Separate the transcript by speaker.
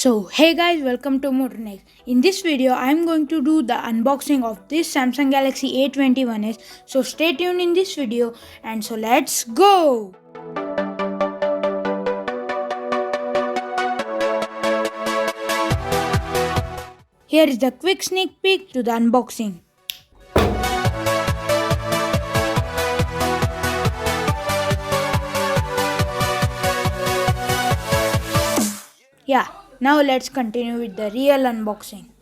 Speaker 1: So hey guys, welcome to Motornext. In this video I am going to do the unboxing of this Samsung Galaxy A21s. So stay tuned in this video and so let's go. Here is the quick sneak peek to the unboxing. Yeah, now let's continue with the real unboxing.